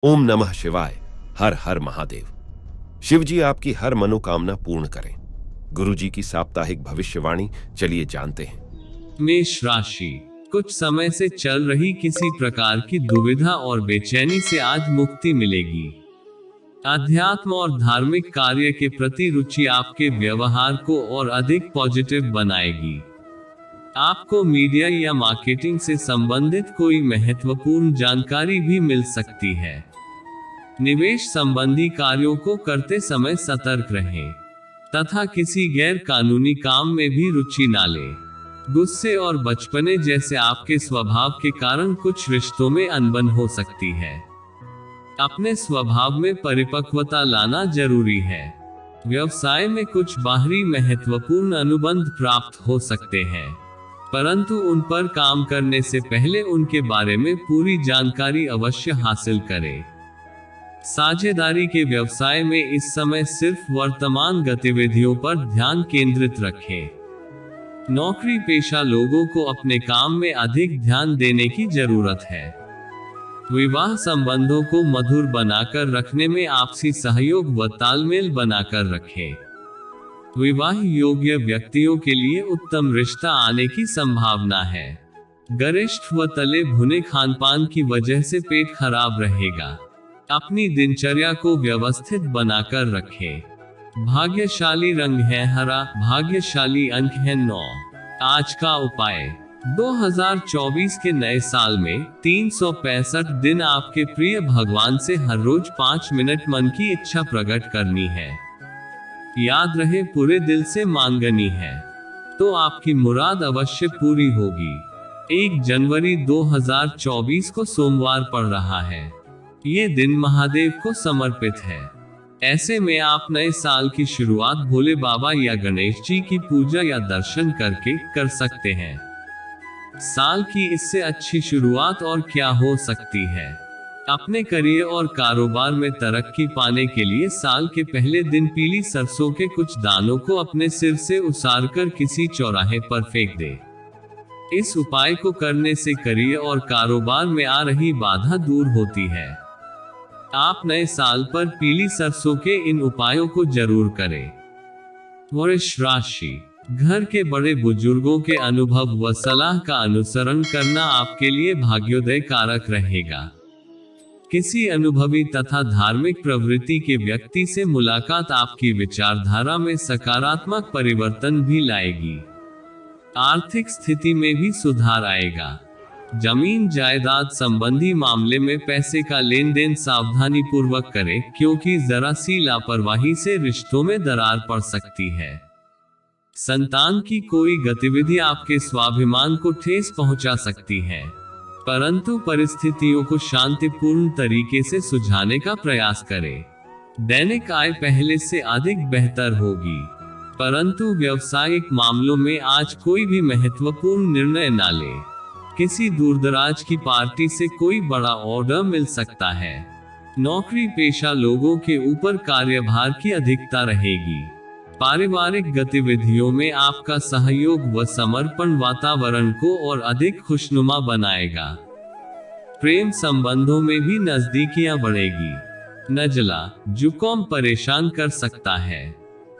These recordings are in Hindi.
ओम नमः शिवाय। हर हर महादेव। शिव जी आपकी हर मनोकामना पूर्ण करें। गुरु जी की साप्ताहिक भविष्यवाणी चलिए जानते हैं। मेष राशि, कुछ समय से चल रही किसी प्रकार की दुविधा और बेचैनी से आज मुक्ति मिलेगी। अध्यात्म और धार्मिक कार्य के प्रति रुचि आपके व्यवहार को और अधिक पॉजिटिव बनाएगी। आपको मीडिया या मार्केटिंग से संबंधित कोई महत्वपूर्ण जानकारी भी मिल सकती है। निवेश संबंधी कार्यों को करते समय सतर्क रहें तथा किसी गैर कानूनी काम में भी रुचि ना लें। गुस्से और बचपने जैसे आपके स्वभाव के कारण कुछ रिश्तों में अनबन हो सकती है। अपने स्वभाव में परिपक्वता लाना जरूरी है। व्यवसाय में कुछ बाहरी महत्वपूर्ण अनुबंध प्राप्त हो सकते हैं, परंतु उन पर काम करने से पहले उनके बारे में पूरी जानकारी अवश्य हासिल करें। साझेदारी के व्यवसाय में इस समय सिर्फ वर्तमान गतिविधियों पर ध्यान केंद्रित रखें। नौकरी पेशा लोगों को अपने काम में अधिक ध्यान देने की जरूरत है। विवाह संबंधों को मधुर बनाकर रखने में आपसी सहयोग व तालमेल बनाकर रखें। विवाह योग्य व्यक्तियों के लिए उत्तम रिश्ता आने की संभावना है। गरिष्ठ व तले भुने खानपान की वजह से पेट खराब रहेगा। अपनी दिनचर्या को व्यवस्थित बनाकर रखें। भाग्यशाली रंग है हरा, भाग्यशाली अंक है 9। आज का उपाय, 2024 के नए साल में 365 दिन आपके प्रिय भगवान से हर रोज 5 मिनट मन की इच्छा प्रकट करनी है। याद रहे पूरे दिल से मांगनी है, तो आपकी मुराद अवश्य पूरी होगी। 1 जनवरी 2024 को सोमवार पड़ रहा है। ये दिन महादेव को समर्पित है। ऐसे में आप नए साल की शुरुआत भोले बाबा या गणेश जी की पूजा या दर्शन करके कर सकते हैं। साल की इससे अच्छी शुरुआत और क्या हो सकती है। अपने करियर और कारोबार में तरक्की पाने के लिए साल के पहले दिन पीली सरसों के कुछ दानों को अपने सिर से उसारकर किसी चौराहे पर फेंक दे। इस उपाय को करने से करियर और कारोबार में आ रही बाधा दूर होती है। आप नए साल पर पीली सरसों के इन उपायों को जरूर करें। वृष राशि, घर के बड़े बुजुर्गों के अनुभव व सलाह का अनुसरण करना आपके लिए भाग्योदय कारक रहेगा। किसी अनुभवी तथा धार्मिक प्रवृत्ति के व्यक्ति से मुलाकात आपकी विचारधारा में सकारात्मक परिवर्तन भी लाएगी। आर्थिक स्थिति में भी सुधार आएगा। जमीन जायदाद संबंधी मामले में पैसे का लेन देन सावधानी पूर्वक करें, क्योंकि जरा सी लापरवाही से रिश्तों में दरार पड़ सकती है। संतान की कोई गतिविधि आपके स्वाभिमान को ठेस पहुंचा सकती है, परंतु परिस्थितियों को शांतिपूर्ण तरीके से सुलझाने का प्रयास करें। दैनिक आय पहले से अधिक बेहतर होगी, परंतु व्यावसायिक मामलों में आज कोई भी महत्वपूर्ण निर्णय ना लें। किसी दूरदराज की पार्टी से कोई बड़ा ऑर्डर मिल सकता है। नौकरी पेशा लोगों के ऊपर कार्यभार की अधिकता रहेगी। पारिवारिक गतिविधियों में आपका सहयोग व समर्पण वातावरण को और अधिक खुशनुमा बनाएगा। प्रेम संबंधों में भी नजदीकियां बढ़ेगी। नजला जुकाम परेशान कर सकता है।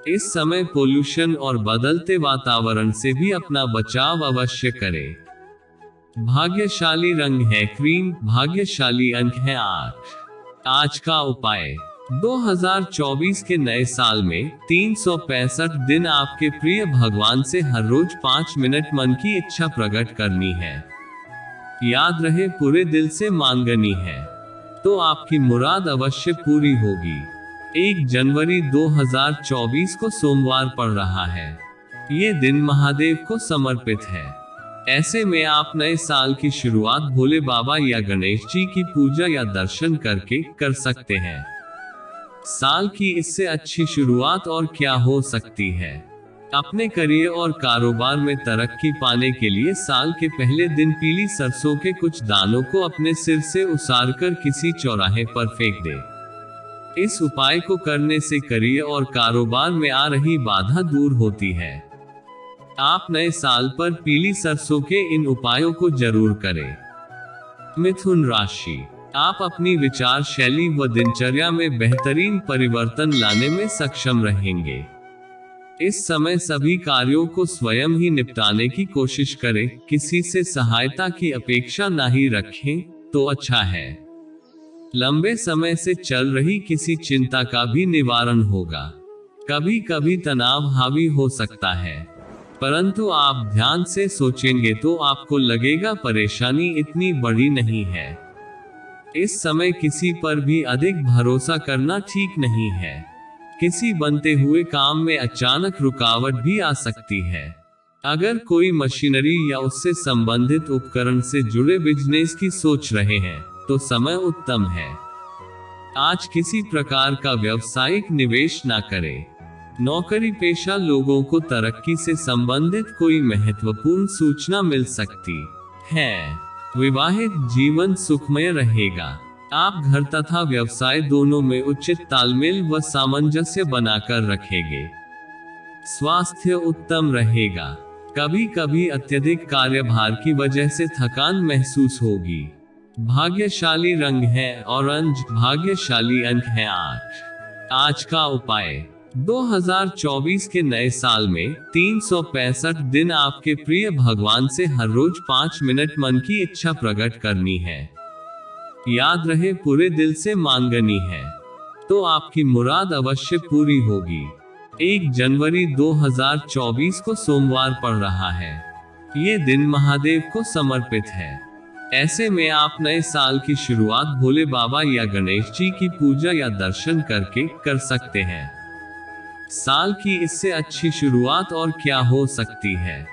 इस समय पोल्यूशन और बदलते वातावरण से भी अपना बचाव अवश्य करें। भाग्यशाली रंग है क्रीम, भाग्यशाली अंक है 8। आज का उपाय, 2024 के नए साल में 365 दिन आपके प्रिय भगवान से हर रोज 5 मिनट मन की इच्छा प्रकट करनी है। याद रहे पूरे दिल से मांगनी है, तो आपकी मुराद अवश्य पूरी होगी। 1 जनवरी 2024 को सोमवार पड़ रहा है। ये दिन महादेव को समर्पित है। ऐसे में आप नए साल की शुरुआत भोले बाबा या गणेश जी की पूजा या दर्शन करके कर सकते हैं। साल की इससे अच्छी शुरुआत और क्या हो सकती है। अपने करियर और कारोबार में तरक्की पाने के लिए साल के पहले दिन पीली सरसों के कुछ दानों को अपने सिर से उसारकर किसी चौराहे पर फेंक दे। इस उपाय को करने से करियर और कारोबार में आ रही बाधा दूर होती है। आप नए साल पर पीली सरसों के इन उपायों को जरूर करें। मिथुन राशि, आप अपनी विचार शैली व दिनचर्या में बेहतरीन परिवर्तन लाने में सक्षम रहेंगे। इस समय सभी कार्यों को स्वयं ही निपटाने की कोशिश करें, किसी से सहायता की अपेक्षा ना ही रखें तो अच्छा है। लंबे समय से चल रही किसी चिंता का भी निवारण होगा। कभी कभी तनाव हावी हो सकता है, परंतु आप ध्यान से सोचेंगे तो आपको लगेगा परेशानी इतनी बड़ी नहीं है। इस समय किसी पर भी अधिक भरोसा करना ठीक नहीं है। किसी बनते हुए काम में अचानक रुकावट भी आ सकती है। अगर कोई मशीनरी या उससे संबंधित उपकरण से जुड़े बिजनेस की सोच रहे हैं तो समय उत्तम है। आज किसी प्रकार का व्यावसायिक निवेश ना करें। नौकरी पेशा लोगों को तरक्की से संबंधित कोई महत्वपूर्ण सूचना मिल सकती है। विवाहित जीवन सुखमय रहेगा। आप घर तथा व्यवसाय दोनों में उचित तालमेल व सामंजस्य बनाकर रखेंगे। स्वास्थ्य उत्तम रहेगा। कभी कभी अत्यधिक कार्यभार की वजह से थकान महसूस होगी। भाग्यशाली रंग है ऑरेंज। भाग्यशाली अंक है 8। आज का उपाय। 2024 के नए साल में 365 दिन आपके प्रिय भगवान से हर रोज 5 मिनट मन की इच्छा प्रकट करनी है। याद रहे पूरे दिल से मांगनी है तो आपकी मुराद अवश्य पूरी होगी। 1 जनवरी 2024 को सोमवार पड़ रहा है। ये दिन महादेव को समर्पित है। ऐसे में आप नए साल की शुरुआत भोले बाबा या गणेश जी की पूजा या दर्शन करके कर सकते हैं। साल की इससे अच्छी शुरुआत और क्या हो सकती है।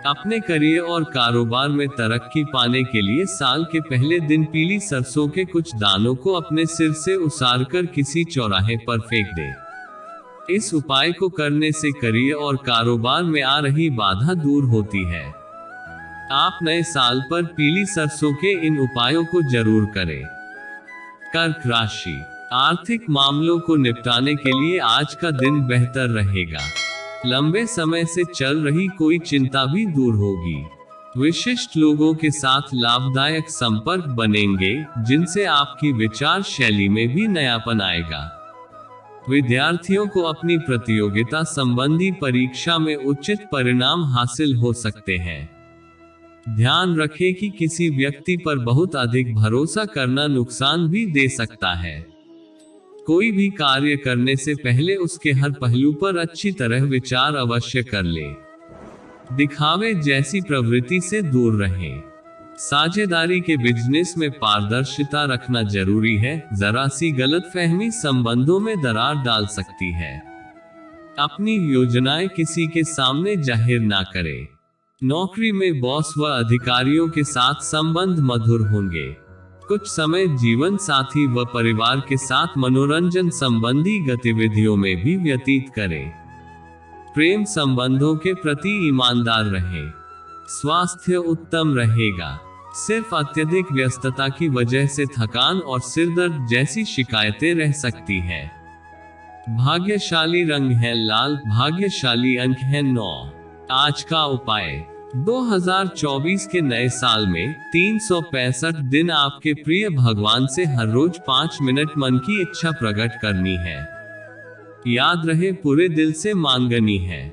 अपने करियर और कारोबार में तरक्की पाने के लिए साल के पहले दिन पीली सरसों के कुछ दानों को अपने सिर से उसारकर किसी चौराहे पर फेंक दें। इस उपाय को करने से करियर और कारोबार में आ रही बाधा दूर होती है। आप नए साल पर पीली सरसों के इन उपायों को जरूर करें। कर्क राशि। आर्थिक मामलों को निपटाने के लिए आज का दिन बेहतर रहेगा। लंबे समय से चल रही कोई चिंता भी दूर होगी। विशिष्ट लोगों के साथ लाभदायक संपर्क बनेंगे, जिनसे आपकी विचार शैली में भी नयापन आएगा। विद्यार्थियों को अपनी प्रतियोगिता संबंधी परीक्षा में उचित परिणाम हासिल हो सकते हैं। ध्यान रखें कि किसी व्यक्ति पर बहुत अधिक भरोसा करना नुकसान भी दे सकता है। कोई भी कार्य करने से पहले उसके हर पहलू पर अच्छी तरह विचार अवश्य कर ले। दिखावे जैसी प्रवृत्ति से दूर रहें। साझेदारी के बिजनेस में पारदर्शिता रखना जरूरी है। जरा सी गलतफहमी संबंधों में दरार डाल सकती है। अपनी योजनाएं किसी के सामने जाहिर ना करें। नौकरी में बॉस व अधिकारियों के साथ संबंध मधुर होंगे। कुछ समय जीवन साथी व परिवार के साथ मनोरंजन संबंधी गतिविधियों में भी व्यतीत करें। प्रेम संबंधों के प्रति ईमानदार रहें। स्वास्थ्य उत्तम रहेगा। सिर्फ अत्यधिक व्यस्तता की वजह से थकान और सिरदर्द जैसी शिकायतें रह सकती हैं। भाग्यशाली रंग है लाल। भाग्यशाली अंक है 9। आज का उपाय। 2024 के नए साल में 365 दिन आपके प्रिय भगवान से हर रोज 5 मिनट मन की इच्छा प्रकट करनी है। याद रहे पूरे दिल से मांगनी है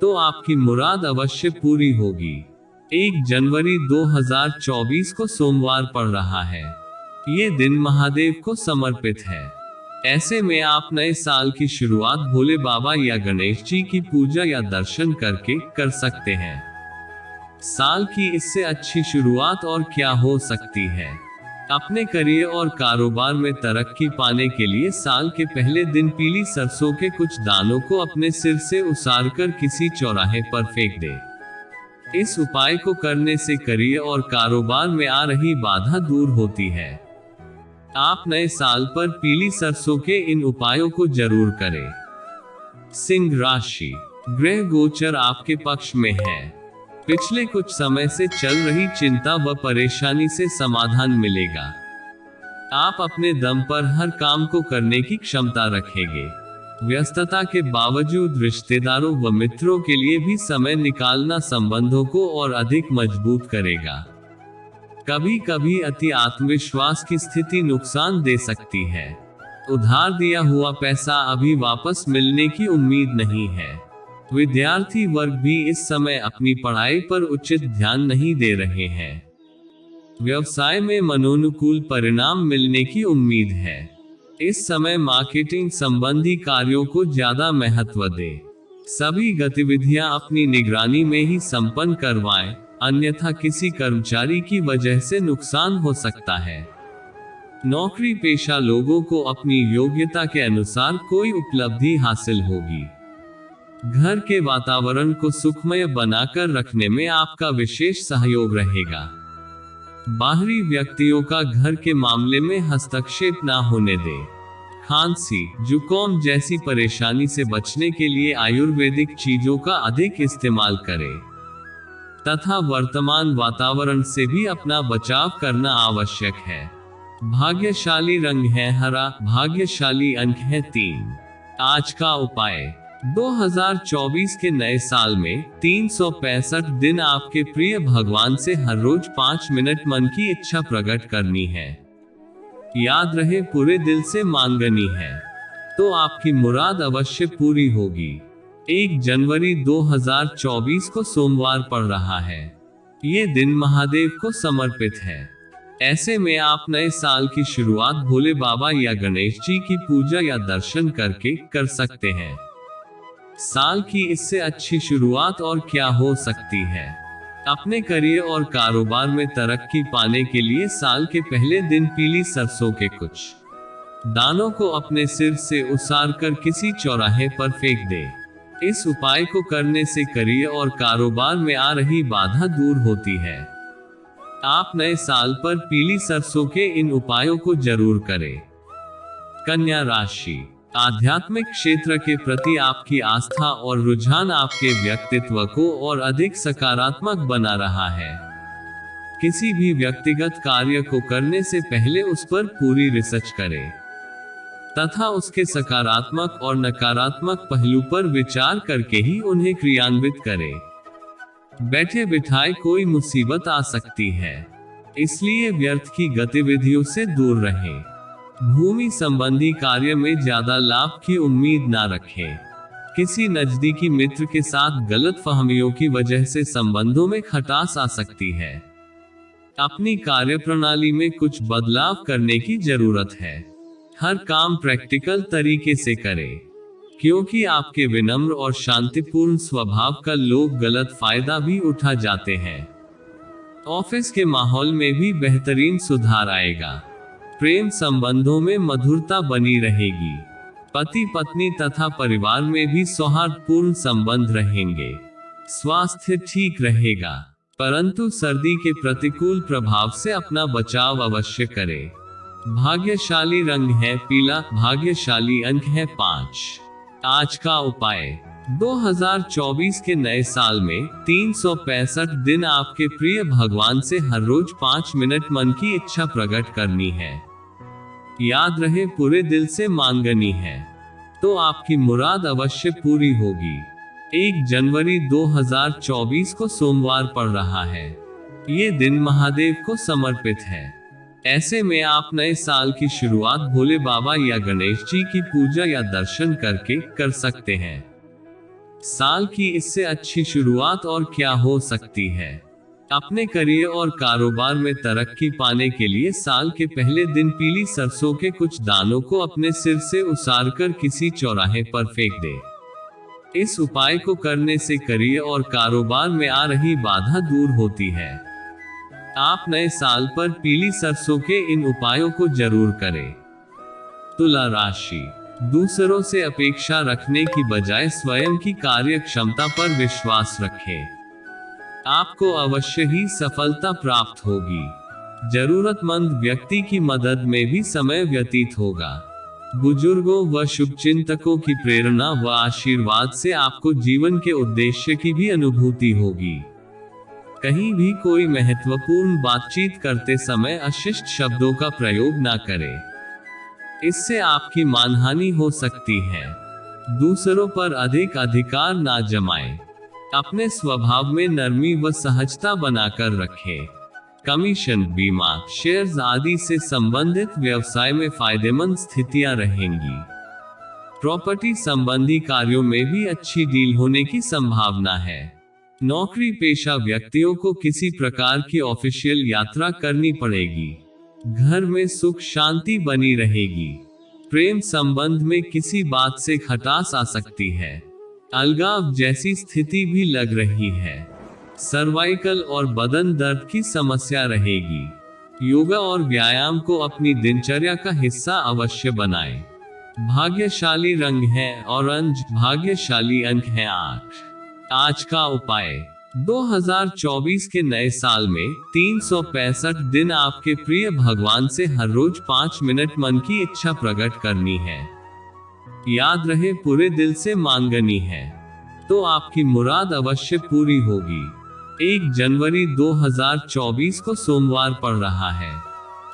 तो आपकी मुराद अवश्य पूरी होगी। 1 जनवरी 2024 को सोमवार पड़ रहा है। ये दिन महादेव को समर्पित है। ऐसे में आप नए साल की शुरुआत भोले बाबा या गणेश जी की पूजा या दर्शन करके कर सकते हैं। साल की इससे अच्छी शुरुआत और क्या हो सकती है। अपने करियर और कारोबार में तरक्की पाने के लिए साल के पहले दिन पीली सरसों के कुछ दानों को अपने सिर से उसारकर किसी चौराहे पर फेंक दें। इस उपाय को करने से करियर और कारोबार में आ रही बाधा दूर होती है। आप नए साल पर पीली सरसों के इन उपायों को जरूर करें। सिंह राशि। ग्रह गोचर आपके पक्ष में है। पिछले कुछ समय से चल रही चिंता व परेशानी से समाधान मिलेगा। आप अपने दम पर हर काम को करने की क्षमता रखेंगे। व्यस्तता के बावजूद रिश्तेदारों व मित्रों के लिए भी समय निकालना संबंधों को और अधिक मजबूत करेगा। कभी कभी अति आत्मविश्वास की स्थिति नुकसान दे सकती है। उधार दिया हुआ पैसा अभी वापस मिलने की उम्मीद नहीं है। विद्यार्थी वर्ग भी इस समय अपनी पढ़ाई पर उचित ध्यान नहीं दे रहे हैं। व्यवसाय में मनोनुकूल परिणाम मिलने की उम्मीद है। इस समय मार्केटिंग संबंधी कार्यों को ज्यादा महत्व दें। सभी गतिविधियां अपनी निगरानी में ही संपन्न करवाएं, अन्यथा किसी कर्मचारी की वजह से नुकसान हो सकता है। नौकरी पेशा लोगों को अपनी योग्यता के अनुसार कोई उपलब्धि हासिल होगी। घर के वातावरण को सुखमय बनाकर रखने में आपका विशेष सहयोग रहेगा। बाहरी व्यक्तियों का घर के मामले में हस्तक्षेप ना होने दें। खांसी, जुकाम जैसी परेशानी से बचने के लिए आयुर्वेदिक चीजों का अधिक इस्तेमाल करें तथा वर्तमान वातावरण से भी अपना बचाव करना आवश्यक है। भाग्यशाली रंग है हरा, भाग्यशाली अंक है 3। आज का उपाय, 2024 के नए साल में 365 दिन आपके प्रिय भगवान से हर रोज 5 मिनट मन की इच्छा प्रकट करनी है। याद रहे पूरे दिल से मांगनी है, तो आपकी मुराद अवश्य पूरी होगी। 1 जनवरी 2024 को सोमवार पड़ रहा है। ये दिन महादेव को समर्पित है। ऐसे में आप नए साल की शुरुआत भोले बाबा या गणेश जी की पूजा या दर्शन करके कर सकते हैं। साल की इससे अच्छी शुरुआत और क्या हो सकती है। अपने करियर और कारोबार में तरक्की पाने के लिए साल के पहले दिन पीली सरसों के कुछ दानों को अपने सिर से उसारकर किसी चौराहे पर फेंक दे। इस उपाय को करने से करियर और कारोबार में आ रही बाधा दूर होती है। आप नए साल पर पीली सरसों के इन उपायों को जरूर करें। कन्या राशि, आध्यात्मिक क्षेत्र के प्रति आपकी आस्था और रुझान आपके व्यक्तित्व को और अधिक सकारात्मक बना रहा है। किसी भी व्यक्तिगत कार्य को करने से पहले उस पर पूरी रिसर्च करें तथा उसके सकारात्मक और नकारात्मक पहलू पर विचार करके ही उन्हें क्रियान्वित करें। बैठे बिठाए कोई मुसीबत आ सकती है, इसलिए व्यर्थ की गतिविधियों से दूर रहें। भूमि संबंधी कार्य में ज्यादा लाभ की उम्मीद ना रखें। किसी नजदीकी मित्र के साथ गलतफहमियों की वजह से संबंधों में खटास आ सकती है। अपनी कार्यप्रणाली में कुछ बदलाव करने की जरूरत है। हर काम प्रैक्टिकल तरीके से करें, क्योंकि आपके विनम्र और शांतिपूर्ण स्वभाव का लोग गलत फायदा भी उठा जाते हैं। ऑफिस के माहौल में भी बेहतरीन सुधार आएगा। प्रेम संबंधों में मधुरता बनी रहेगी। पति पत्नी तथा परिवार में भी सौहार्दपूर्ण संबंध रहेंगे। स्वास्थ्य ठीक रहेगा, परंतु सर्दी के प्रतिकूल प्रभाव से अपना बचाव अवश्य करें। भाग्यशाली रंग है पीला, भाग्यशाली अंक है 5। आज का उपाय, 2024 के नए साल में 365 दिन आपके प्रिय भगवान से हर रोज 5 मिनट मन की इच्छा प्रकट करनी है। याद रहे पूरे दिल से मांगनी है, तो आपकी मुराद अवश्य पूरी होगी। 1 जनवरी 2024 को सोमवार पड़ रहा है। ये दिन महादेव को समर्पित है। ऐसे में आप नए साल की शुरुआत भोले बाबा या गणेश जी की पूजा या दर्शन करके कर सकते हैं। साल की इससे अच्छी शुरुआत और क्या हो सकती है। अपने करियर और कारोबार में तरक्की पाने के लिए साल के पहले दिन पीली सरसों के कुछ दानों को अपने सिर से उसारकर किसी चौराहे पर फेंक दे। इस उपाय को करने से करियर और कारोबार में आ रही बाधा दूर होती है। आप नए साल पर पीली सरसों के इन उपायों को जरूर करें। तुला राशि, दूसरों से अपेक्षा रखने की बजाय स्वयं की कार्य क्षमता पर विश्वास रखें। आपको अवश्य ही सफलता प्राप्त होगी। जरूरतमंद व्यक्ति की मदद में भी समय व्यतीत होगा। बुजुर्गों व शुभचिंतकों की प्रेरणा व आशीर्वाद से आपको जीवन के उद्देश्य की भी अनुभूति होगी। कहीं भी कोई महत्वपूर्ण बातचीत करते समय अशिष्ट शब्दों का प्रयोग ना करें, इससे आपकी मानहानि हो सकती है। दूसरों पर अधिक अधिकार ना जमाएं। अपने स्वभाव में नरमी व सहजता बनाकर रखें। कमीशन, बीमा, शेयर्स आदि से संबंधित व्यवसाय में फायदेमंद स्थितियां रहेंगी। प्रॉपर्टी संबंधी कार्यों में भी अच्छी डील होने की संभावना है। नौकरी पेशा व्यक्तियों को किसी प्रकार की ऑफिशियल यात्रा करनी पड़ेगी। घर में सुख शांति बनी रहेगी। प्रेम संबंध में किसी बात से खटास आ सकती है। अलगाव जैसी स्थिति भी लग रही है। सर्वाइकल और बदन दर्द की समस्या रहेगी। योगा और व्यायाम को अपनी दिनचर्या का हिस्सा अवश्य बनाएं। भाग्यशाली रंग है ऑरेंज, भाग्यशाली अंक है 8। आज का उपाय, 2024 के नए साल में 365 दिन आपके प्रिय भगवान से हर रोज 5 मिनट मन की इच्छा प्रकट करनी है। याद रहे, पूरे दिल से मांगनी है तो आपकी मुराद अवश्य पूरी होगी। 1 जनवरी 2024 को सोमवार पड़ रहा है।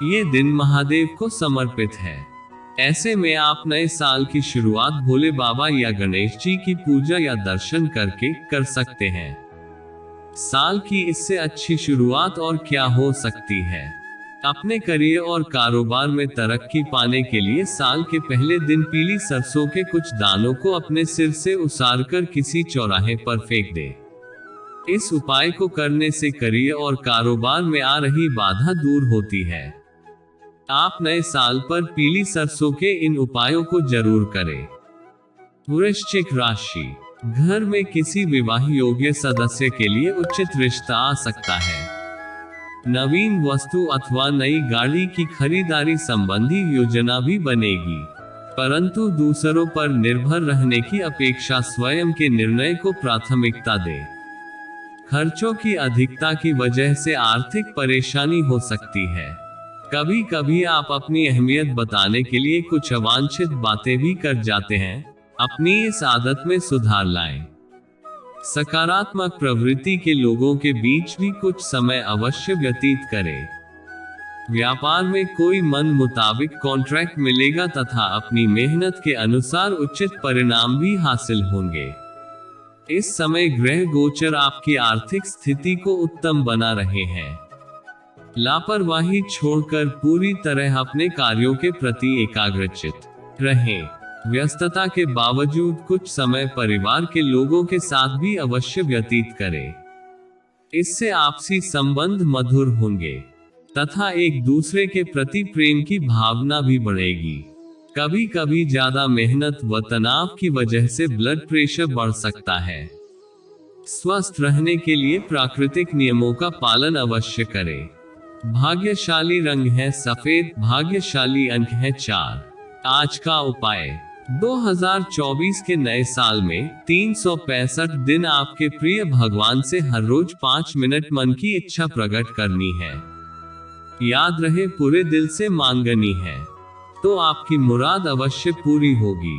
ये दिन महादेव को समर्पित है। ऐसे में आप नए साल की शुरुआत भोले बाबा या गणेश जी की पूजा या दर्शन करके कर सकते हैं। साल की इससे अच्छी शुरुआत और क्या हो सकती है। अपने करियर और कारोबार में तरक्की पाने के लिए साल के पहले दिन पीली सरसों के कुछ दानों को अपने सिर से उसारकर किसी चौराहे पर फेंक दे। इस उपाय को करने से करियर और कारोबार में आ रही बाधा दूर होती है। आप नए साल पर पीली सरसों के इन उपायों को जरूर करें। वृश्चिक राशि, घर में किसी विवाह योग्य सदस्य के लिए उचित रिश्ता आ सकता है। नवीन वस्तु अथवा नई गाड़ी की खरीदारी संबंधी योजना भी बनेगी, परंतु दूसरों पर निर्भर रहने की अपेक्षा स्वयं के निर्णय को प्राथमिकता दें। खर्चों की अधिकता की वजह से आर्थिक परेशानी हो सकती है। कभी कभी आप अपनी अहमियत बताने के लिए कुछ अवांछित बातें भी कर जाते हैं। अपनी इस आदत में सुधार लाएं। सकारात्मक प्रवृत्ति के लोगों के बीच भी कुछ समय अवश्य व्यतीत करें। व्यापार में कोई मन मुताबिक कॉन्ट्रैक्ट मिलेगा तथा अपनी मेहनत के अनुसार उचित परिणाम भी हासिल होंगे। इस समय ग्रह गोचर आपकी आर्थिक स्थिति को उत्तम बना रहे हैं। लापरवाही छोड़कर पूरी तरह अपने कार्यों के प्रति एकाग्रचित रहें। व्यस्तता के बावजूद कुछ समय परिवार के लोगों के साथ भी अवश्य व्यतीत करें। इससे आपसी संबंध मधुर होंगे तथा एक दूसरे के प्रति प्रेम की भावना भी बढ़ेगी। कभी कभी ज्यादा मेहनत व तनाव की वजह से ब्लड प्रेशर बढ़ सकता है। स्वस्थ रहने के लिए प्राकृतिक नियमों का पालन अवश्य करें। भाग्यशाली रंग है सफेद, भाग्यशाली अंक है 4। आज का उपाय, 2024 के नए साल में 365 दिन आपके प्रिय भगवान से हर रोज 5 मिनट मन की इच्छा प्रकट करनी है। याद रहे, पूरे दिल से मांगनी है तो आपकी मुराद अवश्य पूरी होगी।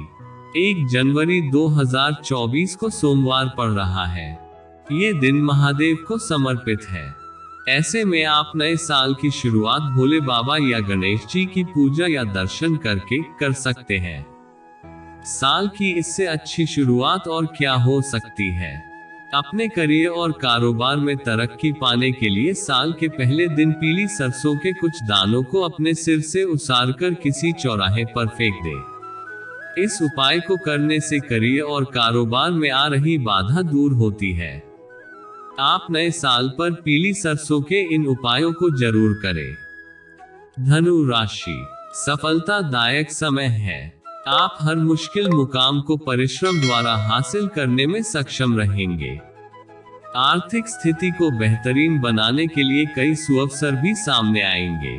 1 जनवरी 2024 को सोमवार पड़ रहा है। ये दिन महादेव को समर्पित है। ऐसे में आप नए साल की शुरुआत भोले बाबा या गणेश जी की पूजा या दर्शन करके कर सकते हैं। साल की इससे अच्छी शुरुआत और क्या हो सकती है। अपने करियर और कारोबार में तरक्की पाने के लिए साल के पहले दिन पीली सरसों के कुछ दानों को अपने सिर से उसारकर किसी चौराहे पर फेंक दे। इस उपाय को करने से करियर और कारोबार में आ रही बाधा दूर होती है। आप नए साल पर पीली सरसों के इन उपायों को जरूर करें। धनु राशि, सफलतादायक समय है। आप हर मुश्किल मुकाम को परिश्रम द्वारा हासिल करने में सक्षम रहेंगे। आर्थिक स्थिति को बेहतरीन बनाने के लिए कई सुअवसर भी सामने आएंगे।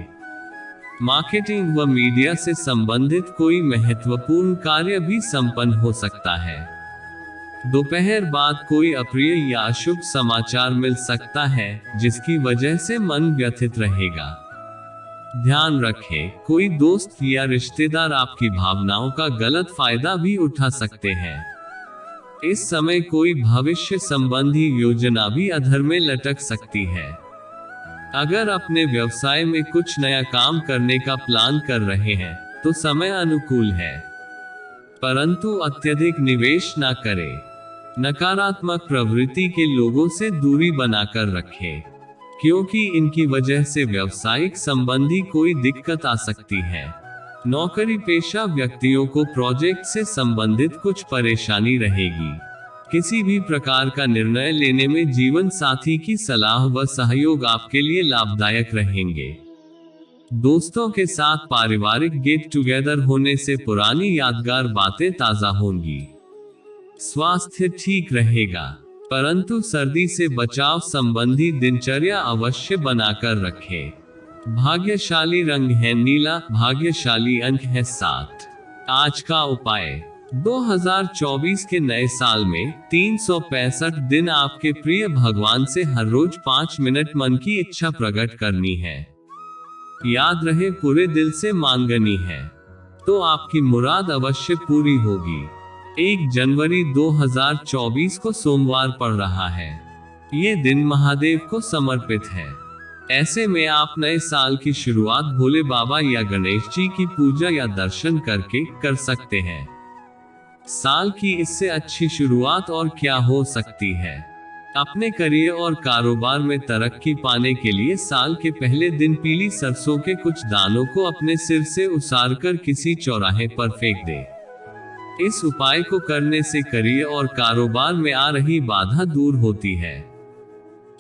मार्केटिंग व मीडिया से संबंधित कोई महत्वपूर्ण कार्य भी संपन्न हो सकता है। दोपहर बाद कोई अप्रिय या अशुभ समाचार मिल सकता है, जिसकी वजह से मन व्यथित रहेगा। ध्यान रखें, कोई दोस्त या रिश्तेदार आपकी भावनाओं का गलत फायदा भी उठा सकते हैं। इस समय कोई भविष्य संबंधी योजना भी अधर में लटक सकती है। अगर अपने व्यवसाय में कुछ नया काम करने का प्लान कर रहे हैं तो समय अनुकूल है, परंतु अत्यधिक निवेश न करें। नकारात्मक प्रवृत्ति के लोगों से दूरी बनाकर रखें। क्योंकि इनकी वजह से व्यावसायिक संबंधी कोई दिक्कत आ सकती है। नौकरी पेशा व्यक्तियों को प्रोजेक्ट से संबंधित कुछ परेशानी रहेगी। किसी भी प्रकार का निर्णय लेने में जीवन साथी की सलाह व सहयोग आपके लिए लाभदायक रहेंगे। दोस्तों के साथ पारिवारिक गेट टुगेदर होने से पुरानी यादगार बातें ताजा होंगी। स्वास्थ्य ठीक रहेगा, परंतु सर्दी से बचाव संबंधी दिनचर्या अवश्य बनाकर रखें। भाग्यशाली रंग है नीला, भाग्यशाली अंक है 7। आज का उपाय, 2024 के नए साल में 365 दिन आपके प्रिय भगवान से हर रोज 5 मिनट मन की इच्छा प्रकट करनी है। याद रहे, पूरे दिल से मांगनी है तो आपकी मुराद अवश्य पूरी होगी। 1 जनवरी 2024 को सोमवार पड़ रहा है। ये दिन महादेव को समर्पित है। ऐसे में आप नए साल की शुरुआत भोले बाबा या गणेश जी की पूजा या दर्शन करके कर सकते हैं। साल की इससे अच्छी शुरुआत और क्या हो सकती है। अपने करियर और कारोबार में तरक्की पाने के लिए साल के पहले दिन पीली सरसों के कुछ दानों को अपने सिर से उसारकर किसी चौराहे पर फेंक दें। इस उपाय को करने से करियर और कारोबार में आ रही बाधा दूर होती है।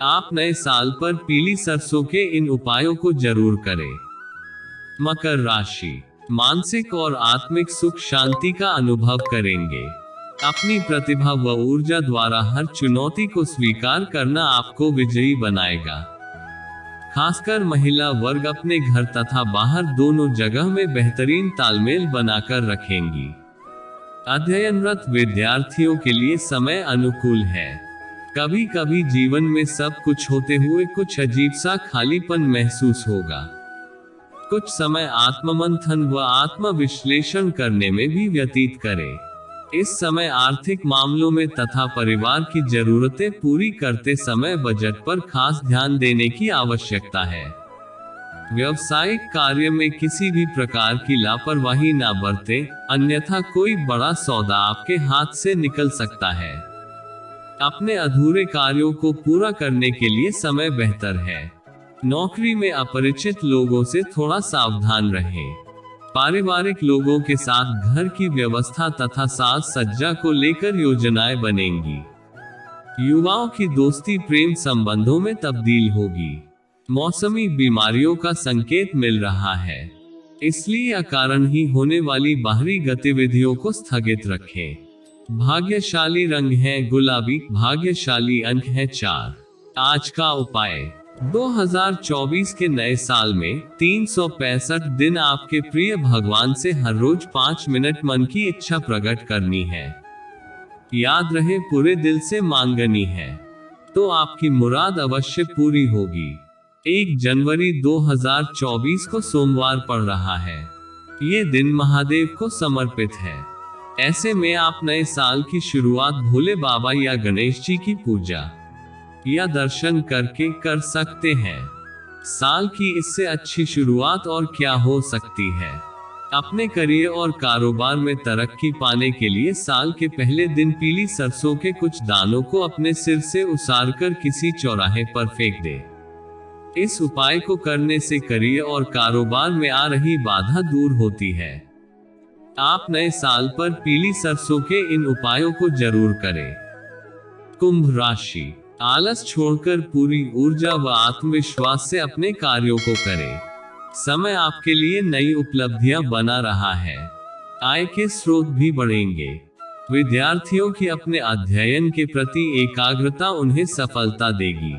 आप नए साल पर पीली सरसों के इन उपायों को जरूर करें। मकर राशि, मानसिक और आत्मिक सुख शांति का अनुभव करेंगे। अपनी प्रतिभा व ऊर्जा द्वारा हर चुनौती को स्वीकार करना आपको विजयी बनाएगा। खासकर महिला वर्ग अपने घर तथा बाहर दोनों जगह में बेहतरीन तालमेल बनाकर रखेंगी। अध्ययनरत विद्यार्थियों के लिए समय अनुकूल है। कभी कभी जीवन में सब कुछ होते हुए कुछ अजीब सा खालीपन महसूस होगा। कुछ समय आत्ममंथन व आत्मविश्लेषण करने में भी व्यतीत करें। इस समय आर्थिक मामलों में तथा परिवार की जरूरतें पूरी करते समय बजट पर खास ध्यान देने की आवश्यकता है। व्यावसायिक कार्य में किसी भी प्रकार की लापरवाही ना बरतें, अन्यथा कोई बड़ा सौदा आपके हाथ से निकल सकता है। अपने अधूरे कार्यों को पूरा करने के लिए समय बेहतर है। नौकरी में अपरिचित लोगों से थोड़ा सावधान रहें। पारिवारिक लोगों के साथ घर की व्यवस्था तथा साज सज्जा को लेकर योजनाएं बनेंगी। युवाओं की दोस्ती प्रेम संबंधों में तब्दील होगी। मौसमी बीमारियों का संकेत मिल रहा है, इसलिए अकारण ही होने वाली बाहरी गतिविधियों को स्थगित रखें। भाग्यशाली रंग है गुलाबी, भाग्यशाली अंक है 4। आज का उपाय, 2024 के नए साल में 365 दिन आपके प्रिय भगवान से हर रोज 5 मिनट मन की इच्छा प्रकट करनी है। याद रहे, पूरे दिल से मांगनी है तो आपकी मुराद अवश्य पूरी होगी। 1 जनवरी 2024 को सोमवार पड़ रहा है। ये दिन महादेव को समर्पित है। ऐसे में आप नए साल की शुरुआत भोले बाबा या गणेश जी की पूजा या दर्शन करके कर सकते हैं। साल की इससे अच्छी शुरुआत और क्या हो सकती है। अपने करियर और कारोबार में तरक्की पाने के लिए साल के पहले दिन पीली सरसों के कुछ दानों को अपने सिर से उसारकर किसी चौराहे पर फेंक दें। इस उपाय को करने से करियर और कारोबार में आ रही बाधा दूर होती है। आप नए साल पर पीली सरसों के इन उपायों को जरूर करें। कुंभ राशि, आलस छोड़कर पूरी ऊर्जा व आत्मविश्वास से अपने कार्यों को करें। समय आपके लिए नई उपलब्धियां बना रहा है। आय के स्रोत भी बढ़ेंगे। विद्यार्थियों की अपने अध्ययन के प्रति एकाग्रता उन्हें सफलता देगी।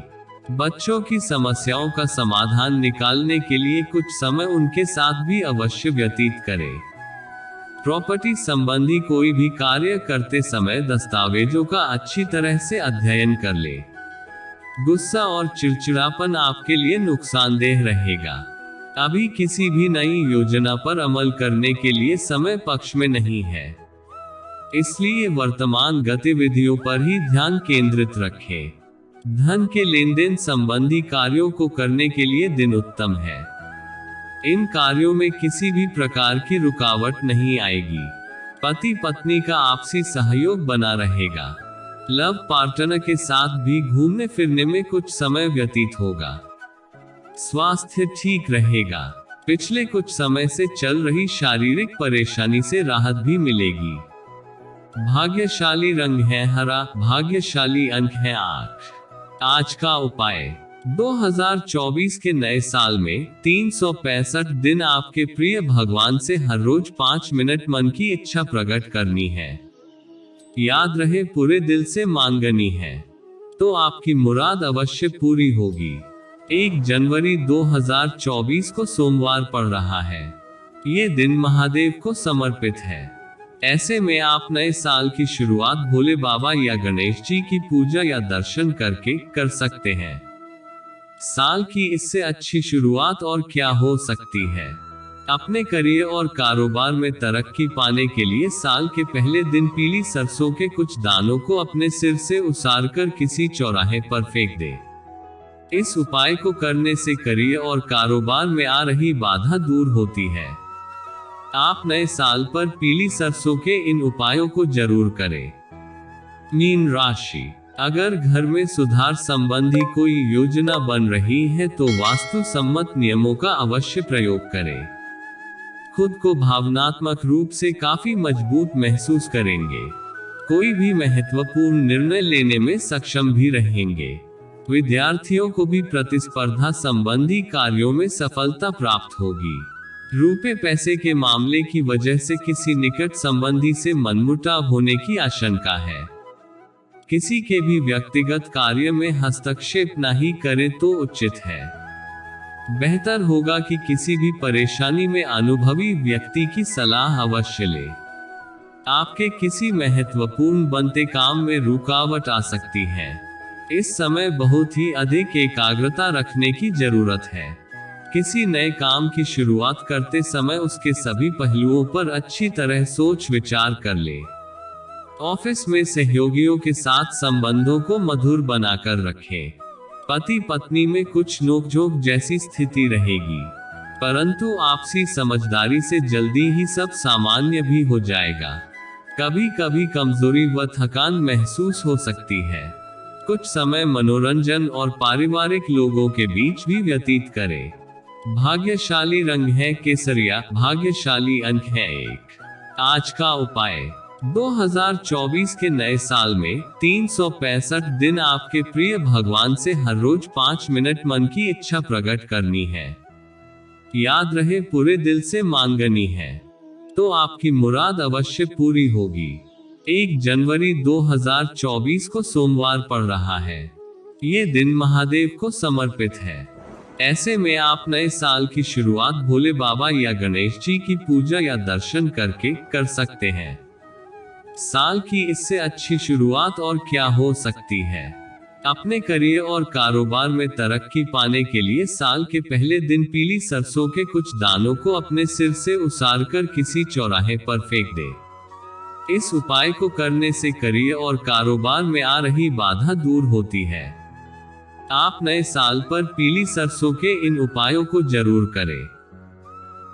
बच्चों की समस्याओं का समाधान निकालने के लिए कुछ समय उनके साथ भी अवश्य व्यतीत करें। प्रॉपर्टी संबंधी कोई भी कार्य करते समय दस्तावेजों का अच्छी तरह से अध्ययन कर ले। गुस्सा और चिड़चिड़ापन आपके लिए नुकसानदेह रहेगा। अभी किसी भी नई योजना पर अमल करने के लिए समय पक्ष में नहीं है, इसलिए वर्तमान गतिविधियों पर ही ध्यान केंद्रित रखें। धन के लेन देन संबंधी कार्यों को करने के लिए दिन उत्तम है। इन कार्यों में किसी भी प्रकार की रुकावट नहीं आएगी। पति पत्नी का आपसी सहयोग बना रहेगा। लव पार्टनर के साथ भी घूमने फिरने में कुछ समय व्यतीत होगा। स्वास्थ्य ठीक रहेगा। पिछले कुछ समय से चल रही शारीरिक परेशानी से राहत भी मिलेगी। भाग्यशाली रंग है हरा, भाग्यशाली अंक है 8। आज का उपाय। 2024 के नए साल में 365 दिन आपके प्रिय भगवान से हर रोज 5 मिनट मन की इच्छा प्रकट करनी है। याद रहे, पूरे दिल से मांगनी है, तो आपकी मुराद अवश्य पूरी होगी। 1 जनवरी 2024 को सोमवार पड़ रहा है। ये दिन महादेव को समर्पित है। ऐसे में आप नए साल की शुरुआत भोले बाबा या गणेश जी की पूजा या दर्शन करके कर सकते हैं। साल की इससे अच्छी शुरुआत और क्या हो सकती है। अपने करियर और कारोबार में तरक्की पाने के लिए साल के पहले दिन पीली सरसों के कुछ दानों को अपने सिर से उसारकर किसी चौराहे पर फेंक दे। इस उपाय को करने से करियर और कारोबार में आ रही बाधा दूर होती है। आप नए साल पर पीली सरसों के इन उपायों को जरूर करें। मीन राशि। अगर घर में सुधार संबंधी कोई योजना बन रही है तो वास्तु सम्मत नियमों का अवश्य प्रयोग करें। खुद को भावनात्मक रूप से काफी मजबूत महसूस करेंगे। कोई भी महत्वपूर्ण निर्णय लेने में सक्षम भी रहेंगे। विद्यार्थियों को भी प्रतिस्पर्धा संबंधी कार्यों में सफलता प्राप्त होगी। रुपए पैसे के मामले की वजह से किसी निकट संबंधी से मनमुटाव होने की आशंका है। किसी के भी व्यक्तिगत कार्य में हस्तक्षेप नहीं करें तो उचित है। बेहतर होगा कि किसी भी परेशानी में अनुभवी व्यक्ति की सलाह अवश्य लें। आपके किसी महत्वपूर्ण बनते काम में रुकावट आ सकती है। इस समय बहुत ही अधिक एकाग्रता रखने की जरूरत है। किसी नए काम की शुरुआत करते समय उसके सभी पहलुओं पर अच्छी तरह सोच विचार कर ले। ऑफिस में सहयोगियों के साथ संबंधों को मधुर बनाकर रखें। पति पत्नी में कुछ नोकझोंक जैसी स्थिति रहेगी, परंतु आपसी समझदारी से जल्दी ही सब सामान्य भी हो जाएगा। कभी कभी कमजोरी व थकान महसूस हो सकती है। कुछ समय मनोरंजन और पारिवारिक लोगों के बीच भी व्यतीत करें। भाग्यशाली रंग है केसरिया, भाग्यशाली अंक है 1। आज का उपाय। 2024 के नए साल में 365 दिन आपके प्रिय भगवान से हर रोज 5 मिनट मन की इच्छा प्रकट करनी है। याद रहे, पूरे दिल से मांगनी है, तो आपकी मुराद अवश्य पूरी होगी। 1 जनवरी 2024 को सोमवार पड़ रहा है। ये दिन महादेव को समर्पित है। ऐसे में आप नए साल की शुरुआत भोले बाबा या गणेश जी की पूजा या दर्शन करके कर सकते हैं। साल की इससे अच्छी शुरुआत और क्या हो सकती है। अपने करियर और कारोबार में तरक्की पाने के लिए साल के पहले दिन पीली सरसों के कुछ दानों को अपने सिर से उसारकर किसी चौराहे पर फेंक दे। इस उपाय को करने से करियर और कारोबार में आ रही बाधा दूर होती है। आप नए साल पर पीली सरसों के इन उपायों को जरूर करें।